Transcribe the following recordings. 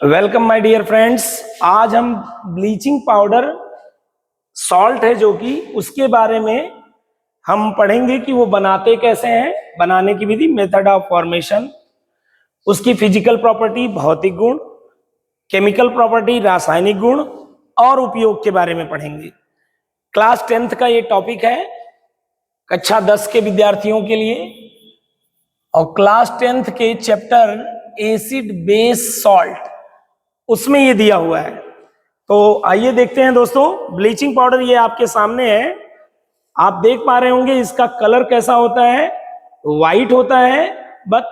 Welcome my dear friends. आज हम bleaching powder salt है जो कि उसके बारे में हम पढ़ेंगे कि वो बनाते कैसे हैं, बनाने की विधि, मेथड ऑफ फॉर्मेशन, उसकी फिजिकल प्रॉपर्टी भौतिक गुण, केमिकल प्रॉपर्टी रासायनिक गुण और उपयोग के बारे में पढ़ेंगे। क्लास 10th का ये टॉपिक है कक्षा 10 के विद्यार्थियों के लिए और क्लास 10th के चैप्टर एसिड बेस सॉल्ट उसमें ये दिया हुआ है। तो आइए देखते हैं दोस्तों। ब्लीचिंग पाउडर ये आपके सामने है, आप देख पा रहे होंगे इसका कलर कैसा होता है, वाइट होता है बट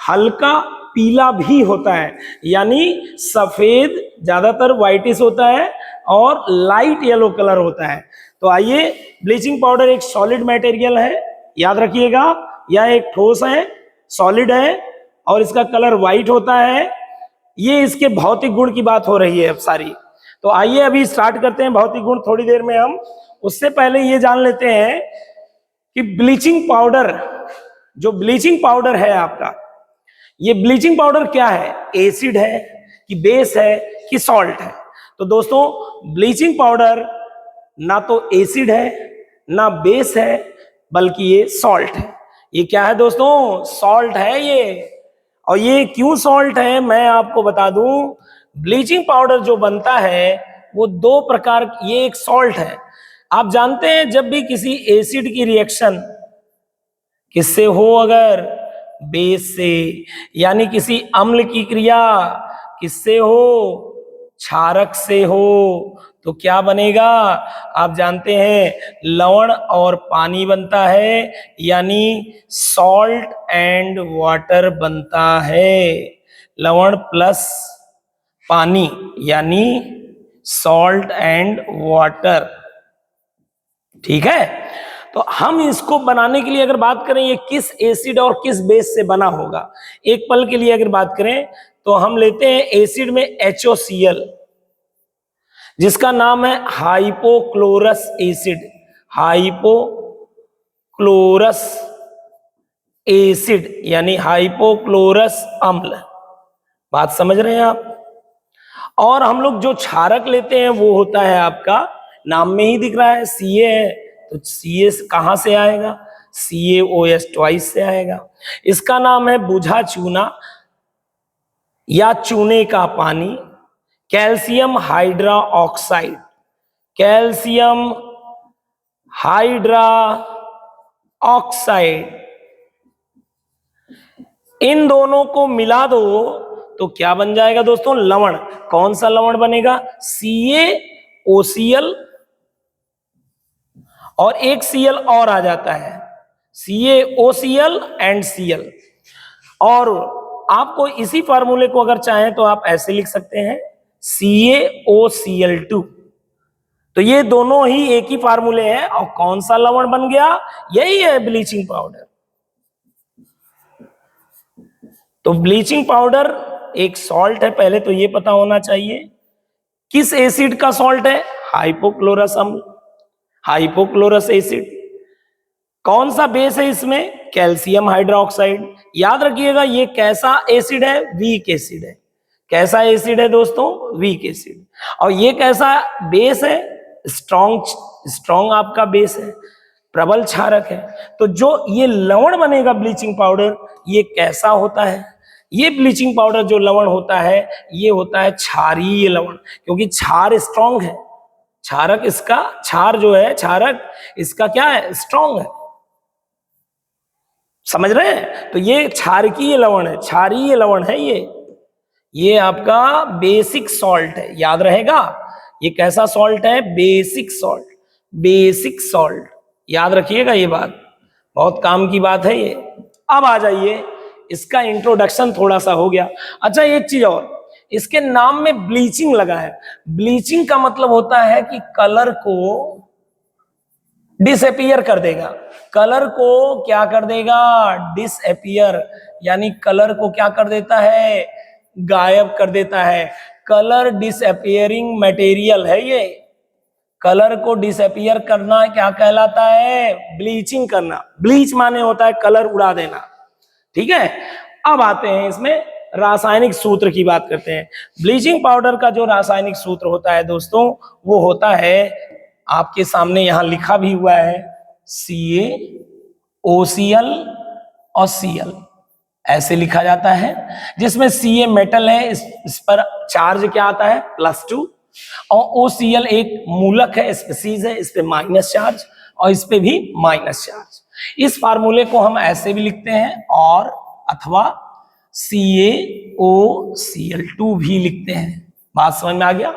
हल्का पीला भी होता है, यानी सफेद ज्यादातर व्हाइटिश होता है और लाइट येलो कलर होता है। तो आइए, ब्लीचिंग पाउडर एक सॉलिड मटेरियल है, याद रखिएगा, यह एक ठोस है, सॉलिड है और इसका कलर व्हाइट होता है। ये इसके भौतिक गुण की बात हो रही है अब सारी। तो आइए अभी स्टार्ट करते हैं भौतिक गुण थोड़ी देर में हम। उससे पहले ये जान लेते हैं कि ब्लीचिंग पाउडर, जो ब्लीचिंग पाउडर है आपका, ये ब्लीचिंग पाउडर क्या है, एसिड है कि बेस है कि सॉल्ट है। तो दोस्तों ब्लीचिंग पाउडर ना तो एसिड है ना बेस है बल्कि ये सॉल्ट है। ये क्या है दोस्तों, सॉल्ट है ये। और ये क्यों सॉल्ट है मैं आपको बता दूं। ब्लीचिंग पाउडर जो बनता है वो दो प्रकार, ये एक सॉल्ट है। आप जानते हैं जब भी किसी एसिड की रिएक्शन किससे हो, अगर बेस से, यानी किसी अम्ल की क्रिया किससे हो, क्षारक से हो, तो क्या बनेगा, आप जानते हैं लवण और पानी बनता है, यानी सॉल्ट एंड वाटर बनता है। लवण प्लस पानी यानी सॉल्ट एंड वाटर, ठीक है। तो हम इसको बनाने के लिए अगर बात करें ये किस एसिड और किस बेस से बना होगा, एक पल के लिए अगर बात करें तो हम लेते हैं एसिड में HOCl, जिसका नाम है हाइपोक्लोरस एसिड, हाइपोक्लोरस एसिड यानी हाइपोक्लोरस अम्ल। बात समझ रहे हैं आप। और हम लोग जो क्षारक लेते हैं वो होता है आपका, नाम में ही दिख रहा है Ca है, तो Ca कहां से आएगा, CaOH ट्वाइस से आएगा। इसका नाम है बुझा चूना या चूने का पानी, calcium hydroxide, calcium hydroxide. इन दोनों को मिला दो तो क्या बन जाएगा दोस्तों, लवण। कौन सा लवण बनेगा, CaOCl और एक Cl और आ जाता है, CaOCl एंड Cl। और आपको इसी फार्मूले को अगर चाहें तो आप ऐसे लिख सकते हैं CaOCl2। तो ये दोनों ही एक ही फार्मूले हैं और कौन सा लवण बन गया, यही है ब्लीचिंग पाउडर। तो ब्लीचिंग पाउडर एक सॉल्ट है, पहले तो ये पता होना चाहिए। किस एसिड का सॉल्ट है, हाइपोक्लोरस अम्ल, हाइपोक्लोरस एसिड। कौन सा बेस है इसमें, कैल्शियम हाइड्रोक्साइड। याद रखिएगा ये कैसा एसिड है, वीक एसिड है। कैसा एसिड है दोस्तों, वीक एसिड। और ये कैसा बेस है, स्ट्रॉन्ग आपका बेस है, प्रबल क्षारक है। तो जो ये लवण बनेगा ब्लीचिंग पाउडर, ये कैसा होता है, ये ब्लीचिंग पाउडर जो लवण होता है ये होता है क्षारीय लवण, क्योंकि क्षार स्ट्रॉन्ग है, क्षारक इसका, क्षार जो है क्षारक इसका क्या है, स्ट्रॉन्ग है। समझ रहे हैं। तो ये क्षारकीय लवण है, क्षारीय लवण है ये आपका बेसिक सॉल्ट है, याद रहेगा। ये कैसा सॉल्ट है, बेसिक सॉल्ट, बेसिक सॉल्ट, याद रखिएगा ये बात, बहुत काम की बात है ये। अब आ जाइए, इसका इंट्रोडक्शन थोड़ा सा हो गया। अच्छा एक चीज और, इसके नाम में ब्लीचिंग लगा है। ब्लीचिंग का मतलब होता है कि कलर को डिसअपियर कर देगा, कलर को क्या कर देगा, डिसअपियर, यानी कलर को क्या कर देता है, गायब कर देता है। कलर डिसअपियरिंग मटेरियल है ये। कलर को डिसअपियर करना क्या कहलाता है, ब्लीचिंग करना। ब्लीच माने होता है कलर उड़ा देना, ठीक है। अब आते हैं इसमें रासायनिक सूत्र की बात करते हैं। ब्लीचिंग पाउडर का जो रासायनिक सूत्र होता है दोस्तों, वो होता है, आपके सामने यहां लिखा भी हुआ है, CaOCl और Cl ऐसे लिखा जाता है, जिसमें Ca मेटल है, इस पर चार्ज क्या आता है, +2, और OCl एक मूलक है, स्पीसीज है, इस पे माइनस चार्ज और इस पे भी माइनस चार्ज। इस फार्मूले को हम ऐसे भी लिखते हैं और अथवा CaOCl2 भी लिखते हैं। बात समझ में आ गया?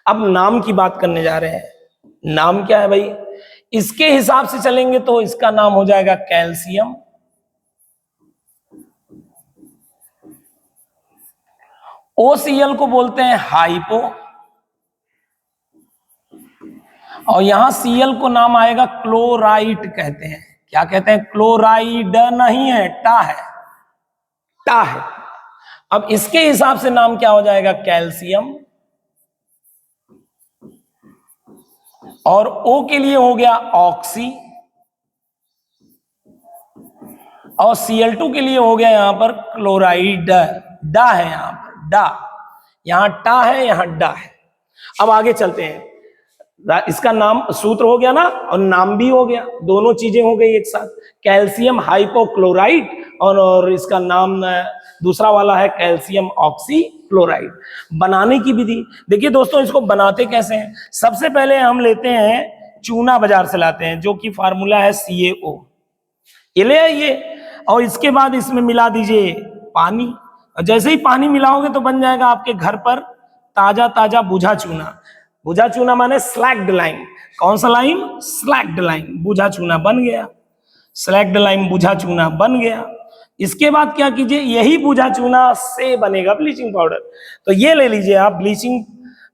अब नाम की बात करने जा रहे हैं। नाम क्या है भाई? इसके हिसाब से चलेंगे तो इसका नाम हो जाएगा कैल्शियम, OCl को बोलते हैं हाइपो, और यहां Cl को नाम आएगा क्लोराइड कहते हैं। क्या कहते हैं? क्लोराइड नहीं है, टा है, टा है। अब इसके हिसाब से नाम क्या हो जाएगा? कैल्शियम, और O के लिए हो गया ऑक्सी, और Cl2 के लिए हो गया यहां पर क्लोराइड। डा है यहां पर, डा, यहां टा है, यहां डा है। अब आगे चलते हैं। इसका नाम सूत्र हो गया ना, और नाम भी हो गया, दोनों चीजें हो गई एक साथ, कैल्शियम हाइपोक्लोराइड, और इसका नाम दूसरा वाला है कैल्शियम ऑक्सी क्लोराइड। बनाने की विधि देखिए दोस्तों, इसको बनाते कैसे हैं। सबसे पहले हम लेते हैं चूना, बाजार से लाते हैं, जो कि फार्मूला है CaO, ये ले आइए, और इसके बाद इसमें मिला दीजिए पानी, और जैसे ही पानी मिलाओगे तो बन जाएगा आपके घर पर ताजा ताजा बुझा चूना। बुझा चूना माने स्लैक्ड लाइम। कौन सा लाइम? Slaked lime. बुझा चूना बन गया, स्लैक्ड लाइम बुझा चूना बन गया। इसके बाद क्या कीजिए, यही बुझा चूना से बनेगा ब्लीचिंग पाउडर। तो ये ले लीजिए आप, ब्लीचिंग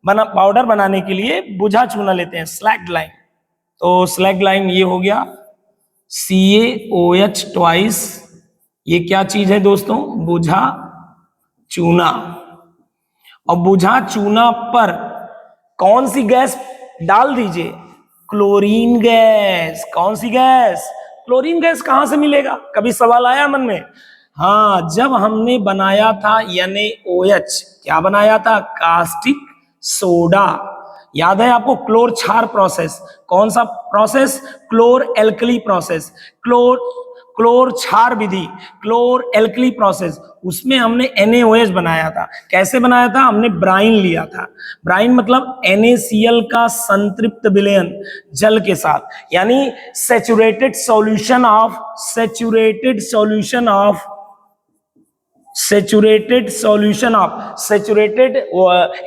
पाउडर बनाने के लिए बुझा चूना लेते हैं, स्लैक्ड लाइम। तो स्लैक्ड लाइम ये हो गया CaOH ट्वाइस, ये क्या चीज है दोस्तों? बुझा चूना। और बुझा चूना पर कौन सी गैस डाल दीजिए? Chlorine gas. कौन सी गैस? Chlorine gas. कहां से मिलेगा? कभी सवाल आया मन में? हाँ, जब हमने बनाया था NaOH, क्या बनाया था? Caustic soda. याद है आपको? क्लोर क्षार प्रोसेस। कौन सा प्रोसेस? क्लोर एल्कली प्रोसेस, क्लोर क्षार विधि, क्लोर एल्कली प्रोसेस। उसमें हमने NaOH बनाया था। कैसे बनाया था? हमने ब्राइन लिया था। ब्राइन मतलब NaCl का संतृप्त विलयन जल के साथ, यानी saturated solution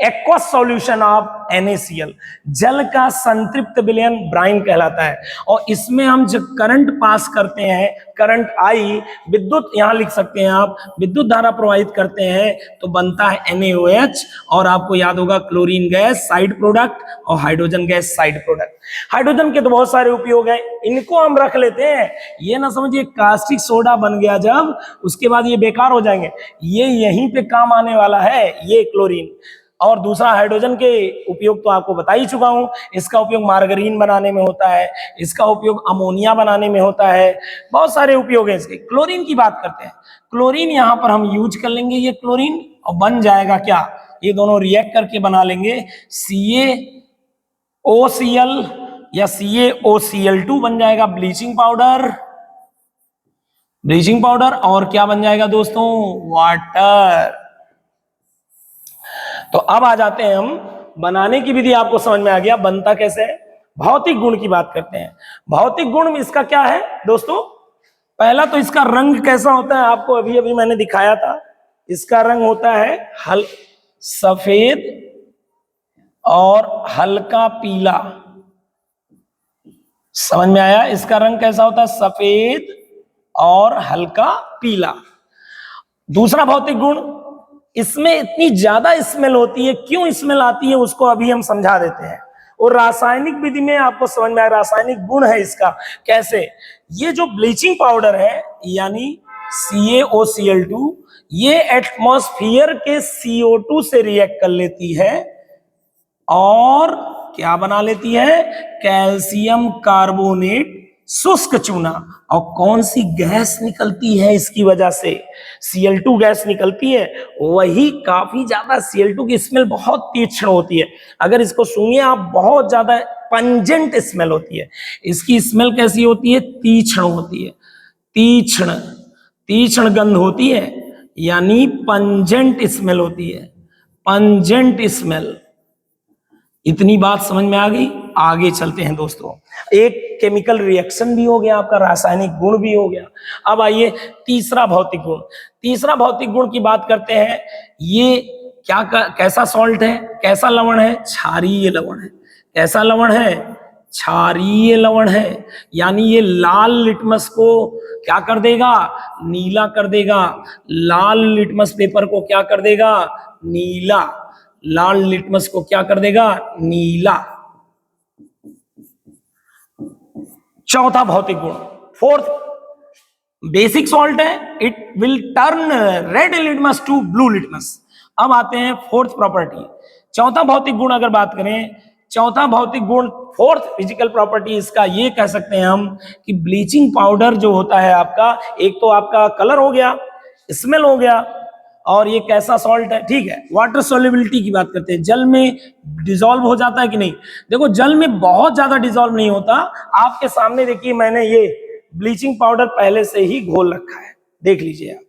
aqueous solution of NaCl, जल का संतृप्त विलयन ब्राइन कहलाता है। और इसमें हम जब करंट पास करते हैं, करंट आई, विद्युत यहां लिख सकते हैं आप, विद्युत धारा प्रवाहित करते हैं तो बनता है NaOH, और आपको याद होगा क्लोरीन गैस साइड प्रोडक्ट और hydrogen gas side product. Hydrogen के तो बहुत सारे उपयोग हैं, इनको हम रख लेते हैं। ये ना समझिए कास्टिक सोडा बन गया जब, उसके बाद ये बेकार हो जाएंगे, ये यहीं पे काम आने वाला है, ये क्लोरीन। और दूसरा हाइड्रोजन के उपयोग तो आपको बता ही चुका हूं, इसका उपयोग मार्गरीन बनाने में होता है, इसका उपयोग अमोनिया बनाने में होता है, बहुत सारे उपयोग हैं इसके। क्लोरीन की बात करते हैं, क्लोरीन यहां पर हम यूज कर लेंगे ये क्लोरीन, और बन जाएगा क्या? ये दोनों रिएक्ट करके बना लेंगे CaOCl या CaOCl2 बन जाएगा ब्लीचिंग पाउडर। ब्लीचिंग पाउडर और क्या बन जाएगा दोस्तों? वाटर। तो अब आ जाते हैं हम बनाने की विधि, आपको समझ में आ गया बनता कैसे है। भौतिक गुण की बात करते हैं। भौतिक गुण में इसका क्या है दोस्तों? पहला तो इसका रंग कैसा होता है, आपको अभी अभी मैंने दिखाया था। इसका रंग होता है सफेद और हल्का पीला। समझ में आया? इसका रंग कैसा होता है? सफेद और हल्का पीला। दूसरा भौतिक गुण, इसमें इतनी ज्यादा स्मेल होती है। क्यों स्मेल आती है उसको अभी हम समझा देते हैं। और रासायनिक विधि में आपको समझ में आया, रासायनिक गुण है इसका कैसे। ये जो ब्लीचिंग पाउडर है यानी CaOCl2, ये एटमॉस्फेयर के CO2 से रिएक्ट कर लेती है और क्या बना लेती है? कैल्शियम कार्बोनेट शुष्क चूना। और कौन सी गैस निकलती है इसकी वजह से? Cl2 गैस निकलती है, वही काफी ज्यादा Cl2 की स्मेल बहुत तीक्ष्ण होती है। अगर इसको सूंघिए आप, बहुत ज्यादा पंजेंट स्मेल होती है। इसकी स्मेल कैसी होती है? तीक्ष्ण होती है, तीक्ष्ण तीक्ष्ण गंध होती है, यानी पंजेंट स्मेल होती है, पंजेंट स्मेल। इतनी बात समझ में आ गई? आगे चलते हैं दोस्तों। एक केमिकल रिएक्शन भी हो गया आपका, रासायनिक गुण भी हो गया। अब आइए तीसरा भौतिक गुण। तीसरा भौतिक गुण की बात करते हैं। ये कैसा सॉल्ट है, कैसा लवण है? क्षारीय लवण है। कैसा लवण है? क्षारीय लवण है। यानी ये लाल लिटमस को क्या कर देगा? नीला कर देगा। लाल लिटमस पेपर को क्या कर देगा? नीला। लाल लिटमस को क्या कर देगा? नीला। चौथा भौतिक गुण, फोर्थ, बेसिक सॉल्ट है, it will turn red litmus to blue litmus. अब आते हैं फोर्थ प्रॉपर्टी। चौथा भौतिक गुण अगर बात करें, चौथा भौतिक गुण, फोर्थ फिजिकल प्रॉपर्टी इसका ये कह सकते हैं हम कि ब्लीचिंग पाउडर जो होता है आपका, एक तो आपका कलर हो गया, स्मेल हो गया, और ये कैसा सॉल्ट है? ठीक है, वाटर सोल्युबिलिटी की बात करते हैं। जल में डिसॉल्व हो जाता है कि नहीं? देखो, जल में बहुत ज्यादा डिसॉल्व नहीं होता। आपके सामने देखिए, मैंने ये ब्लीचिंग पाउडर पहले से ही घोल रखा है, देख लीजिए आप।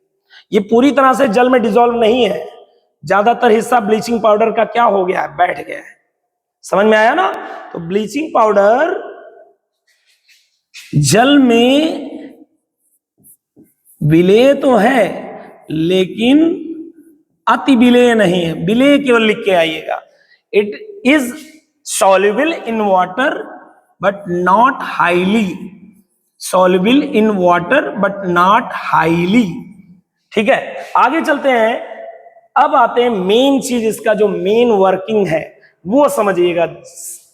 ये पूरी तरह से जल में डिसॉल्व नहीं है, ज्यादातर हिस्सा ब्लीचिंग पाउडर का क्या हो गया है? बैठ गया है। समझ में आया ना? तो ब्लीचिंग पाउडर जल में विलेय तो है, लेकिन अति विलेय नहीं है। विलेय केवल लिख के आइएगा। It is soluble in water but not highly, soluble in water but not highly. ठीक है, आगे चलते हैं। अब आते हैं मेन चीज, इसका जो मेन वर्किंग है वो समझिएगा।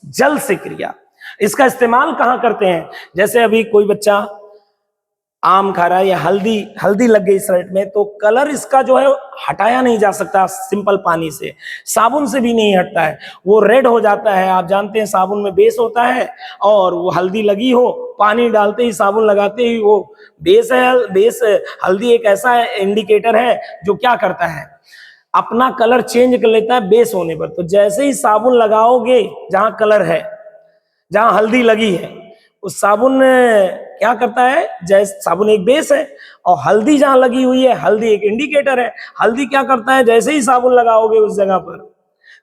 जल से क्रिया, इसका इस्तेमाल कहां करते हैं? जैसे अभी कोई बच्चा आम खा रहा है या हल्दी लग गई शर्ट में, तो कलर इसका जो है हटाया नहीं जा सकता सिंपल पानी से, साबुन से भी नहीं हटता है, वो रेड हो जाता है। आप जानते हैं साबुन में बेस होता है, और वो हल्दी लगी हो, पानी डालते ही, साबुन लगाते ही वो बेस है। बेस हल्दी एक ऐसा इंडिकेटर है जो क्या करता है, अपना कलर चेंज कर लेता है बेस होने पर। तो जैसे ही साबुन लगाओगे जहां कलर है, जहां हल्दी लगी है, उस साबुन क्या करता है? जैसे साबुन एक बेस है और हल्दी जहां लगी हुई है, हल्दी एक इंडिकेटर है। हल्दी क्या करता है? जैसे ही साबुन लगाओगे उस जगह पर,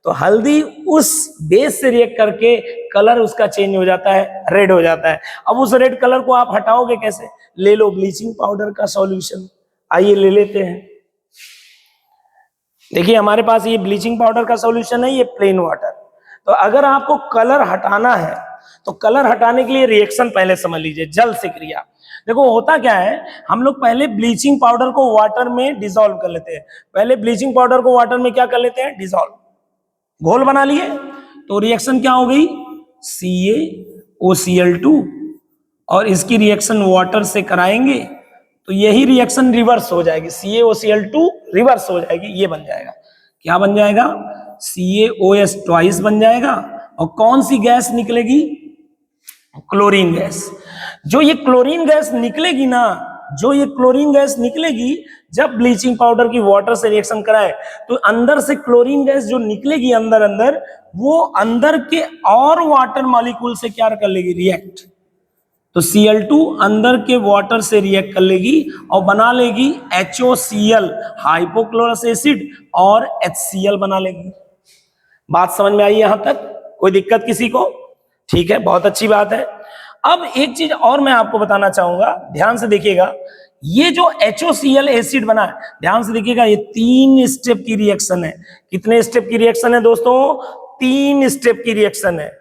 तो हल्दी उस बेस से रिएक्ट करके कलर उसका चेंज हो जाता है, रेड हो जाता है। अब उस रेड कलर को आप हटाओगे कैसे? ले लो ब्लीचिंग पाउडर का सॉल्यूशन। आइए ले लेते हैं। देखिए, हमारे पास ये ब्लीचिंग पाउडर का सॉल्यूशन है, ये प्लेन वाटर। तो अगर आपको कलर हटाना है, तो कलर हटाने के लिए रिएक्शन पहले समझ लीजिए, जल से क्रिया। देखो होता क्या है, हम लोग पहले ब्लीचिंग पाउडर को वाटर में डिसॉल्व कर लेते हैं। पहले ब्लीचिंग पाउडर को वाटर में क्या कर लेते हैं? डिसॉल्व, घोल बना लिए। तो रिएक्शन क्या हो गई? CaOCl2, और इसकी रिएक्शन वाटर से कराएंगे तो यही रिएक्शन रिवर्स हो जाएगी, CaOCl2 रिवर्स हो जाएगी, ये बन जाएगा। क्या बन जाएगा? CaOS ट्वाइस बन जाएगा। और कौन सी गैस निकलेगी? Chlorine gas. जो ये क्लोरीन गैस निकलेगी ना, जो ये क्लोरीन गैस निकलेगी, जब ब्लीचिंग पाउडर की वाटर से रिएक्शन कराए, तो अंदर से क्लोरीन गैस जो निकलेगी अंदर, वो अंदर के और वाटर मॉलिक्यूल से क्या कर लेगी? रिएक्ट। तो Cl2 अंदर के वाटर से रिएक्ट कर लेगी और बना लेगी HOCl, हाइपोक्लोरस एसिड, और HCl बना लेगी। बात समझ में आई यहां तक? कोई दिक्कत किसी को? ठीक है, बहुत अच्छी बात है। अब एक चीज और मैं आपको बताना चाहूंगा, ध्यान से देखिएगा। ये जो HOCl एसिड बना है, ध्यान से देखिएगा, ये 3 स्टेप की रिएक्शन है। कितने स्टेप की रिएक्शन है दोस्तों? 3 स्टेप की रिएक्शन है।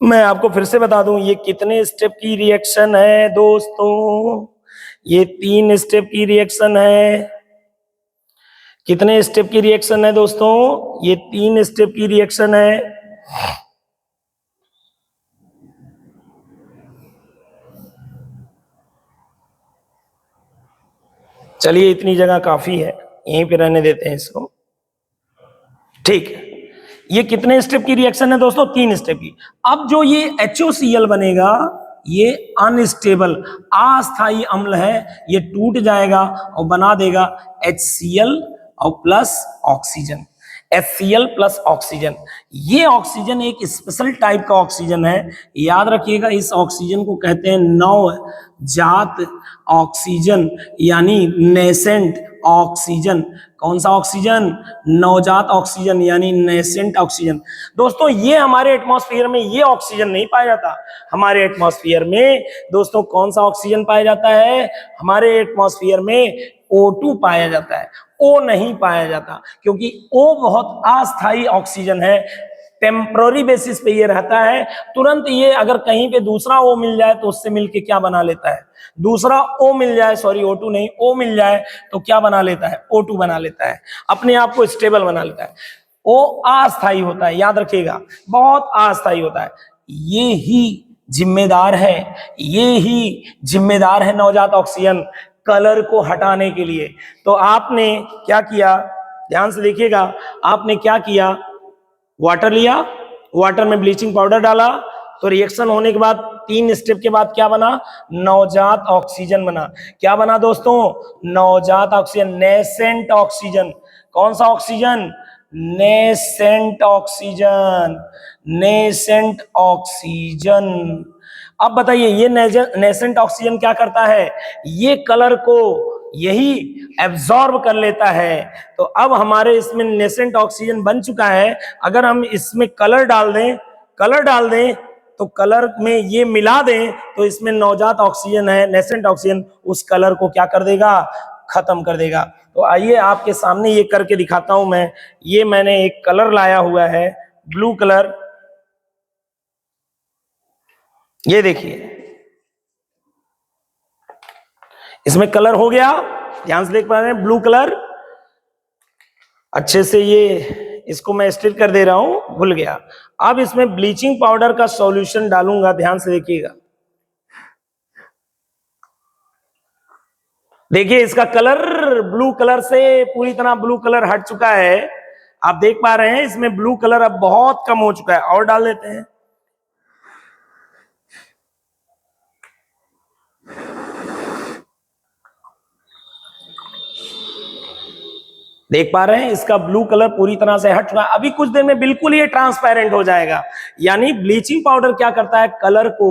मैं आपको फिर से बता दूं, ये कितने स्टेप की रिएक्शन है दोस्तों? ये 3 स्टेप की रिएक्शन है। कितने स्टेप की रिएक्शन है दोस्तों? ये 3 स्टेप की रिएक्शन है। चलिए, इतनी जगह काफी है, यहीं पे रहने देते हैं इसको। ठीक है, ये कितने स्टेप की रिएक्शन है दोस्तों? 3 स्टेप की। अब जो ये HOCl बनेगा, ये अनस्टेबल अस्थाई अम्ल है, ये टूट जाएगा और बना देगा HCl और plus oxygen, HCl plus oxygen. ये ऑक्सीजन एक स्पेशल टाइप का ऑक्सीजन है, याद रखिएगा। इस ऑक्सीजन को कहते हैं नवजात ऑक्सीजन, यानी नेसेंट ऑक्सीजन। कौन सा ऑक्सीजन? नवजात ऑक्सीजन यानी नेसेंट ऑक्सीजन। दोस्तों ये हमारे एटमॉस्फेयर में ये ऑक्सीजन नहीं पाया जाता। हमारे एटमॉस्फेयर में दोस्तों कौन सा ऑक्सीजन पाया जाता है? हमारे एटमॉस्फेयर में O2 पाया जाता है, O नहीं पाया जाता, क्योंकि O बहुत अस्थाई ऑक्सीजन है, टेम्पररी बेसिस पे ये रहता है। तुरंत ये अगर कहीं पे दूसरा O मिल जाए तो उससे मिलके क्या बना लेता है? दूसरा O मिल जाए, सॉरी O2 नहीं, O मिल जाए तो क्या बना लेता है? O2 बना लेता है, अपने आप को स्टेबल बना लेता है। O अस्थाई होता है, याद रखिएगा, बहुत अस्थाई होता है। ये ही जिम्मेदार है नवजात ऑक्सीजन कलर को हटाने के लिए। तो आपने क्या किया, ध्यान से देखिएगा, आपने क्या किया, वाटर लिया, वाटर में ब्लीचिंग पाउडर डाला, तो रिएक्शन होने के बाद 3 स्टेप के बाद क्या बना? नवजात ऑक्सीजन बना। क्या बना दोस्तों? नवजात ऑक्सीजन, नेसेंट ऑक्सीजन। कौन सा oxygen? Nascent oxygen, nascent oxygen. अब बताइए ये नेसेंट ऑक्सीजन क्या करता है? ये कलर को यही एब्जॉर्ब कर लेता है। तो अब हमारे इसमें नेसेंट ऑक्सीजन बन चुका है। अगर हम इसमें कलर डाल दें तो कलर में ये मिला दें तो इसमें नवजात ऑक्सीजन है, नेसेंट ऑक्सीजन, उस कलर को क्या कर देगा? खत्म कर देगा। तो आइए आपके सामने ये करके दिखाता हूं मैं। ये मैंने एक कलर लाया हुआ है, ब्लू कलर, ये देखिए इसमें कलर हो गया, ध्यान से देख पा रहे हैं, ब्लू कलर। अच्छे से ये इसको मैं स्टिल कर दे रहा हूं, भूल गया। अब इसमें ब्लीचिंग पाउडर का सॉल्यूशन डालूंगा, ध्यान से देखिएगा। देखिए इसका कलर ब्लू कलर से पूरी तरह ब्लू कलर हट चुका है, आप देख पा रहे हैं। इसमें ब्लू कलर अब बहुत कम हो चुका है, और डाल देते हैं। देख पा रहे हैं इसका ब्लू कलर पूरी तरह से हट चुका है। अभी कुछ देर में बिल्कुल ये ट्रांसपेरेंट हो जाएगा। यानी ब्लीचिंग पाउडर क्या करता है? कलर को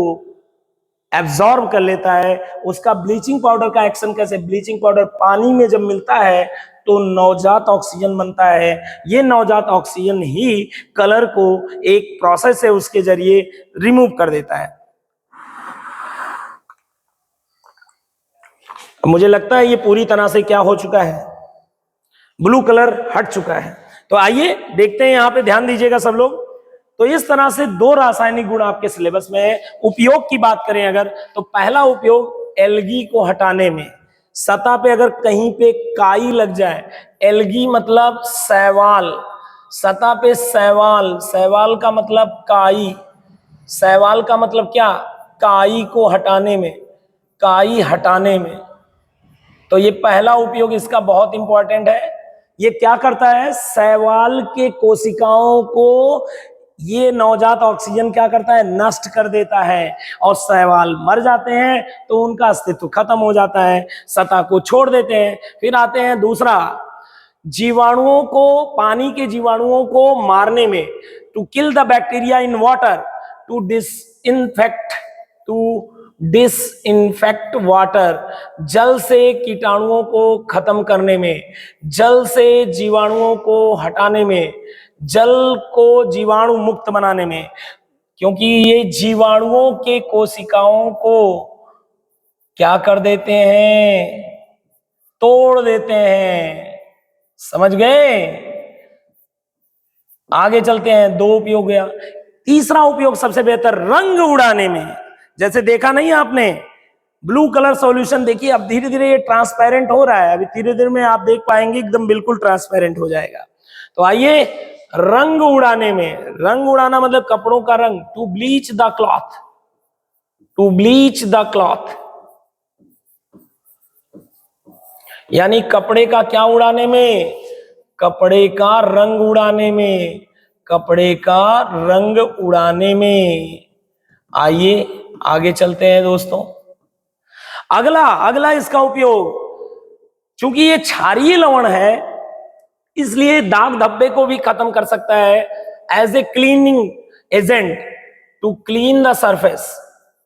एब्जॉर्ब कर लेता है। उसका ब्लीचिंग पाउडर का एक्शन कैसे? ब्लीचिंग पाउडर पानी में जब मिलता है तो नवजात ऑक्सीजन बनता है। ये नवजात ऑक्सीजन ही कलर को एक प्रोसेस है उसके जरिए रिमूव कर देता है। मुझे लगता है ये पूरी तरह से क्या हो चुका है? ब्लू कलर हट चुका है। तो आइए देखते हैं, यहां पे ध्यान दीजिएगा सब लोग। तो इस तरह से 2 रासायनिक गुण आपके सिलेबस में है। उपयोग की बात करें अगर, तो पहला उपयोग एल्गी को हटाने में। सतह पे अगर कहीं पे काई लग जाए, एल्गी मतलब शैवाल, सतह पे शैवाल, शैवाल का मतलब काई, शैवाल का मतलब क्या? काई को हटाने में, काई हटाने में। तो ये पहला उपयोग इसका बहुत इंपॉर्टेंट है। ये क्या करता है? शैवाल के कोशिकाओं को ये नवजात ऑक्सीजन क्या करता है? नष्ट कर देता है, और शैवाल मर जाते हैं तो उनका अस्तित्व खत्म हो जाता है, सतह को छोड़ देते हैं। फिर आते हैं दूसरा, जीवाणुओं को, पानी के जीवाणुओं को मारने में, to kill the bacteria in water, to disinfect water, जल से कीटाणुओं को खत्म करने में, जल से जीवाणुओं को हटाने में, जल को जीवाणु मुक्त बनाने में। क्योंकि ये जीवाणुओं के कोशिकाओं को क्या कर देते हैं? तोड़ देते हैं। समझ गए? आगे चलते हैं, 2 उपयोग गया। तीसरा उपयोग सबसे बेहतर, रंग उड़ाने में। जैसे देखा नहीं आपने ब्लू कलर सॉल्यूशन, देखिए अब धीरे धीरे ये ट्रांसपेरेंट हो रहा है, अभी धीरे धीरे में आप देख पाएंगे एकदम बिल्कुल ट्रांसपेरेंट हो जाएगा। तो आइए रंग उड़ाने में, रंग उड़ाना मतलब कपड़ों का रंग, to bleach the cloth, to bleach the cloth, यानी कपड़े का क्या उड़ाने में? कपड़े का रंग उड़ाने में, कपड़े का रंग उड़ाने में। आइए आगे चलते हैं दोस्तों। अगला इसका उपयोग, चूंकि ये क्षारीय लवण है इसलिए दाग धब्बे को भी खत्म कर सकता है as a cleaning agent to clean the surface.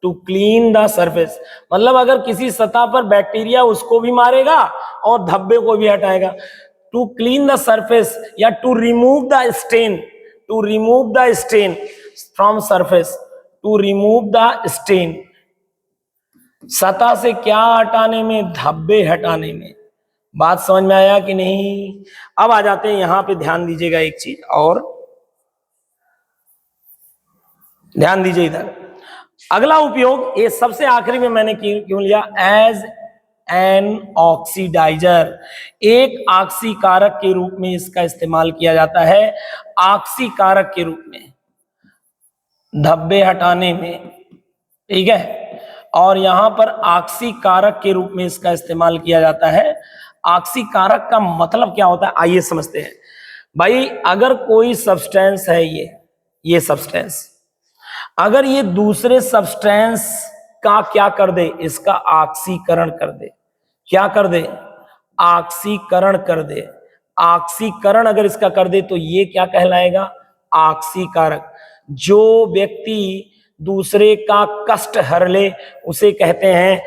To clean the surface मतलब अगर किसी सतह पर बैक्टीरिया उसको भी मारेगा और धब्बे को भी हटाएगा। टू क्लीन द सरफेस या to remove the stain, to remove the stain from surface, to remove the stain. सतह से क्या हटाने में? धब्बे हटाने में। बात समझ में आया कि नहीं? अब आ जाते हैं यहां पे, ध्यान दीजिएगा एक चीज और, ध्यान दीजिए इधर। अगला उपयोग, ये सबसे आखिरी में मैंने क्यों लिया? एज एन ऑक्सीडाइजर, एक ऑक्सीकारक के रूप में इसका इस्तेमाल किया जाता है। ऑक्सीकारक के रूप में धब्बे हटाने में, ठीक है। और यहां पर ऑक्सीकारक के रूप में इसका इस्तेमाल किया जाता है। ऑक्सीकारक का मतलब क्या होता है आइए समझते हैं। भाई अगर कोई सब्सटेंस है, ये सब्सटेंस अगर ये दूसरे सब्सटेंस का क्या कर दे? इसका ऑक्सीकरण कर दे। क्या कर दे? ऑक्सीकरण कर दे। ऑक्सीकरण अगर इसका कर दे तो ये क्या कहलाएगा? ऑक्सीकारक। जो व्यक्ति दूसरे का कष्ट हर ले उसे कहते हैं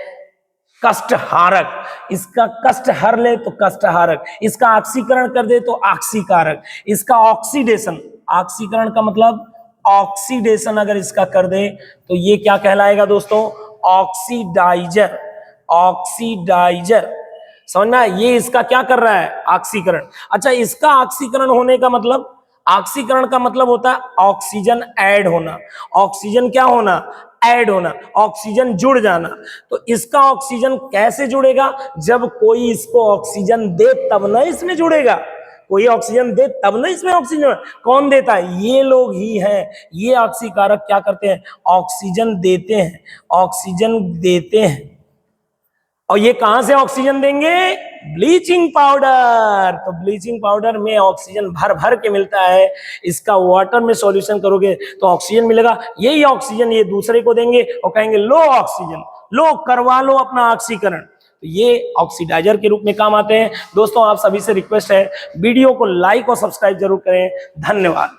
कष्टहारक। इसका कष्ट हर ले तो कष्टहारक, इसका ऑक्सीकरण कर दे तो ऑक्सीकारक, इसका ऑक्सीडेशन, ऑक्सीकरण का मतलब ऑक्सीडेशन अगर इसका कर दे तो ये क्या कहलाएगा दोस्तों? ऑक्सीडाइजर। ऑक्सीडाइजर समझ में आया? ये इसका क्या कर रहा है? ऑक्सीकरण। अच्छा, इसका ऑक्सीकरण होने का मतलब, ऑक्सीकरण का मतलब होता है ऑक्सीजन ऐड होना। ऑक्सीजन क्या होना? ऐड होना, ऑक्सीजन जुड़ जाना। तो इसका ऑक्सीजन कैसे जुड़ेगा? जब कोई इसको ऑक्सीजन दे तब ना इसमें जुड़ेगा। कोई ऑक्सीजन दे तब ना इसमें ऑक्सीजन। कौन देता है? ये लोग ही हैं। ये ऑक्सीकारक क्या करते हैं? ऑक्सीजन देते हैं। ऑक्सीजन देते हैं। और ये कहां से ऑक्सीजन देंगे? Bleaching powder. तो ब्लीचिंग पाउडर में ऑक्सीजन भर भर के मिलता है। इसका वाटर में सॉल्यूशन करोगे तो ऑक्सीजन मिलेगा। यही ऑक्सीजन ये दूसरे को देंगे और कहेंगे लो ऑक्सीजन, लो करवा लो अपना ऑक्सीकरण। तो ये ऑक्सीडाइजर के रूप में काम आते हैं। दोस्तों आप सभी से रिक्वेस्ट है वीडियो को लाइक और सब्सक्राइब जरूर करें। धन्यवाद।